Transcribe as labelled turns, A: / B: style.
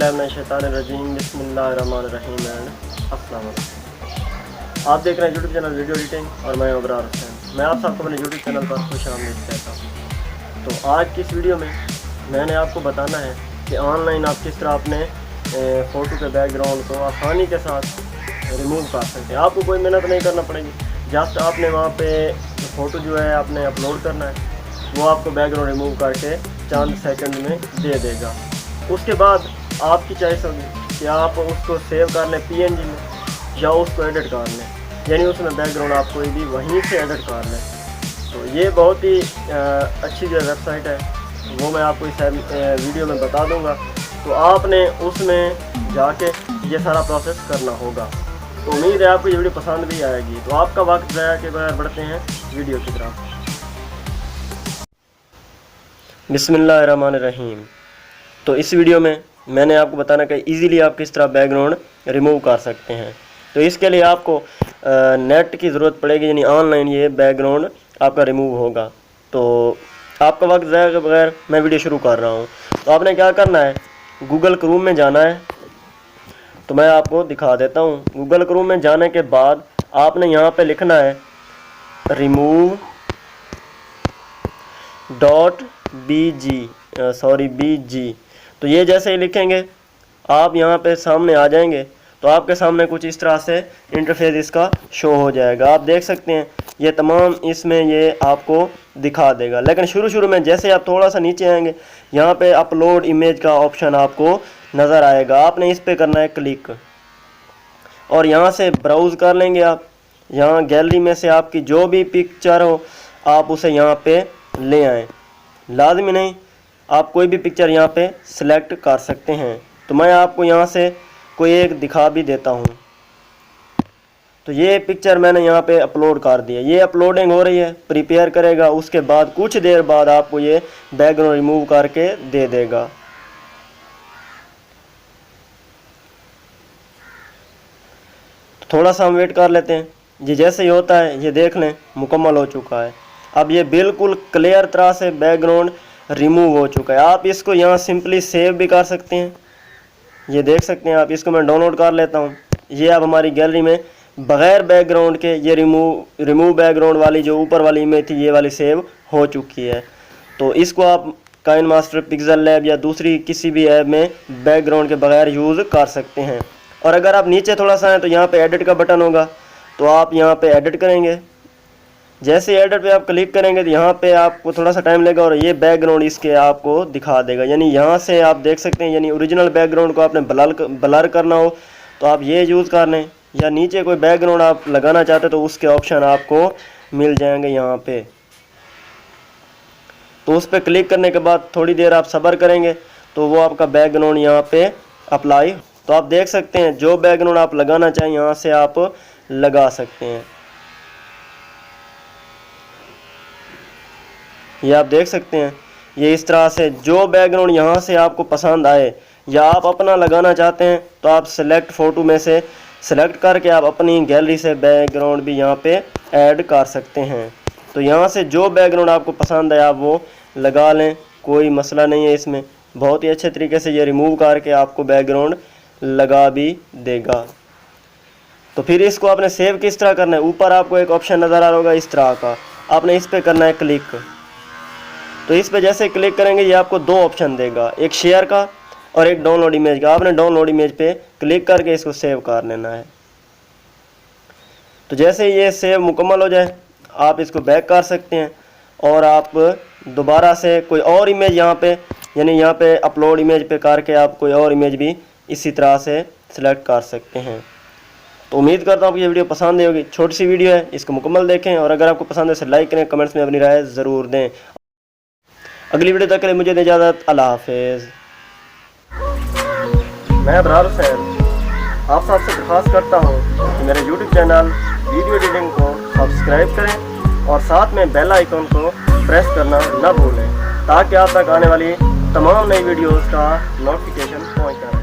A: औज़ुबिल्लाहिमिनश्शैतानिर्रजीम बिस्मिल्लाहिर्रहमानिर्रहीम अस्सलाम वालेकुम। आप देख रहे हैं यूट्यूब चैनल वीडियो एडिटिंग और मैं अबरार हुसैन। मैं आप सबको अपने यूट्यूब चैनल पर खुश आमदीद कहता हूँ। तो आज की इस वीडियो में मैंने आपको बताना है कि ऑनलाइन आप किस तरह अपने फ़ोटो के बैकग्राउंड को आसानी के साथ रिमूव कर सकते हैं। आपको कोई मेहनत नहीं करना पड़ेगी, जस्ट आपने वहाँ पे फ़ोटो जो है आपने अपलोड करना है, वो आपको बैकग्राउंड रिमूव करके चंद सेकंड में दे देगा। उसके बाद आपकी चॉइस होगी कि आप उसको सेव कर लें PNG में या उसको एडिट कर लें, यानी उसमें बैकग्राउंड आप कोई भी वहीं से एडिट कर लें। तो ये बहुत ही अच्छी जो वेबसाइट है वो मैं आपको इस वीडियो में बता दूंगा। तो आपने उसमें जाके ये सारा प्रोसेस करना होगा। तो उम्मीद है आपको ये वीडियो पसंद भी आएगी। तो आपका वक्त ज़ाया के बगैर बढ़ते हैं वीडियो की तरफ। बिस्मिल्लाहिर्रहमानिर्रहीम। तो इस वीडियो में मैंने आपको बताना कि इजीली आप किस तरह बैकग्राउंड रिमूव कर सकते हैं। तो इसके लिए आपको नेट की ज़रूरत पड़ेगी, यानी ऑनलाइन ये बैकग्राउंड आपका रिमूव होगा। तो आपका वक्त ज़ाया के बगैर मैं वीडियो शुरू कर रहा हूँ। तो आपने क्या करना है, गूगल क्रोम में जाना है। तो मैं आपको दिखा देता हूँ। गूगल क्रोम में जाने के बाद आपने यहाँ पे लिखना है remove.bg। तो ये जैसे ही लिखेंगे आप यहाँ पे सामने आ जाएंगे। तो आपके सामने कुछ इस तरह से इंटरफेस इसका शो हो जाएगा। आप देख सकते हैं ये तमाम इसमें ये आपको दिखा देगा। लेकिन शुरू में जैसे आप थोड़ा सा नीचे आएंगे, यहाँ पे अपलोड इमेज का ऑप्शन आपको नज़र आएगा। आपने इस पे करना है क्लिक और यहाँ से ब्राउज़ कर लेंगे। आप यहाँ गैलरी में से आपकी जो भी पिक्चर हो आप उसे यहाँ पे ले आएँ। लाजमी नहीं, आप कोई भी पिक्चर यहाँ पे सिलेक्ट कर सकते हैं। तो मैं आपको यहाँ से कोई एक दिखा भी देता हूँ। तो ये पिक्चर मैंने यहाँ पे अपलोड कर दिया। ये अपलोडिंग हो रही है, प्रिपेयर करेगा। उसके बाद कुछ देर बाद आपको ये बैकग्राउंड रिमूव करके दे देगा। तो थोड़ा सा हम वेट कर लेते हैं। ये जैसे ही होता है ये देख लें मुकम्मल हो चुका है। अब ये बिल्कुल क्लियर तरह से बैकग्राउंड रिमूव हो चुका है। आप इसको यहाँ सिंपली सेव भी कर सकते हैं। ये देख सकते हैं आप। इसको मैं डाउनलोड कर लेता हूँ। ये अब हमारी गैलरी में बग़ैर बैकग्राउंड के ये रिमूव बैकग्राउंड वाली जो ऊपर वाली इमेज थी ये वाली सेव हो चुकी है। तो इसको आप काइनमास्टर, पिक्सेल लैब या दूसरी किसी भी ऐप में बैकग्राउंड के बगैर यूज़ कर सकते हैं। और अगर आप नीचे थोड़ा सा हैं तो यहाँ पे एडिट का बटन होगा, तो आप यहाँ पे एडिट करेंगे। जैसे एडिट पे आप क्लिक करेंगे तो यहाँ पे आपको थोड़ा सा टाइम लगेगा और ये बैकग्राउंड इसके आपको दिखा देगा। यानी यहाँ से आप देख सकते हैं, यानी ओरिजिनल बैकग्राउंड को आपने ब्लर करना हो तो आप ये यूज़ कर लें, या नीचे कोई बैकग्राउंड आप लगाना चाहते तो उसके ऑप्शन आपको मिल जाएंगे यहाँ पे। तो उस पर क्लिक करने के बाद थोड़ी देर आप सब्र करेंगे तो वो आपका बैकग्राउंड यहाँ पे अप्लाई। तो आप देख सकते हैं जो बैकग्राउंड आप लगाना चाहें यहाँ से आप लगा सकते हैं। ये आप देख सकते हैं ये इस तरह से जो बैकग्राउंड यहाँ से आपको पसंद आए या आप अपना लगाना चाहते हैं तो आप सेलेक्ट फ़ोटो में से सेलेक्ट करके आप अपनी गैलरी से बैकग्राउंड भी यहाँ पे ऐड कर सकते हैं। तो यहाँ से जो बैकग्राउंड आपको पसंद है आप वो लगा लें, कोई मसला नहीं है इसमें। बहुत ही अच्छे तरीके से ये रिमूव करके आपको बैकग्राउंड लगा भी देगा। तो फिर इसको आपने सेव किस तरह करना है, ऊपर आपको एक ऑप्शन नज़र आ रहा होगा इस तरह का, आपने इस पर करना है क्लिक। तो इस पे जैसे क्लिक करेंगे ये आपको दो ऑप्शन देगा, एक शेयर का और एक डाउनलोड इमेज का। आपने डाउनलोड इमेज पे क्लिक करके इसको सेव कर लेना है। तो जैसे ये सेव मुकम्मल हो जाए आप इसको बैक कर सकते हैं और आप दोबारा से कोई और इमेज यहाँ पे, यानी यहाँ पे अपलोड इमेज पे करके आप कोई और इमेज भी इसी तरह से सिलेक्ट कर सकते हैं। तो उम्मीद करता हूँ कि ये वीडियो पसंद आई होगी। छोटी सी वीडियो है, इसको मुकम्मल देखें और अगर आपको पसंद है इसे लाइक करें, कमेंट्स में अपनी राय ज़रूर दें। अगली वीडियो तक के लिए मुझे दे इजाज़त। अल्लाह हाफिज़। मैं अबरार हुसैन आप सबसे दरख्वास्त करता हूँ कि मेरे YouTube चैनल वीडियो एडिटिंग को सब्सक्राइब करें और साथ में बेल आइकन को प्रेस करना न भूलें ताकि आप तक आने वाली तमाम नई वीडियोज़ का नोटिफिकेशन पहुँचता रहे।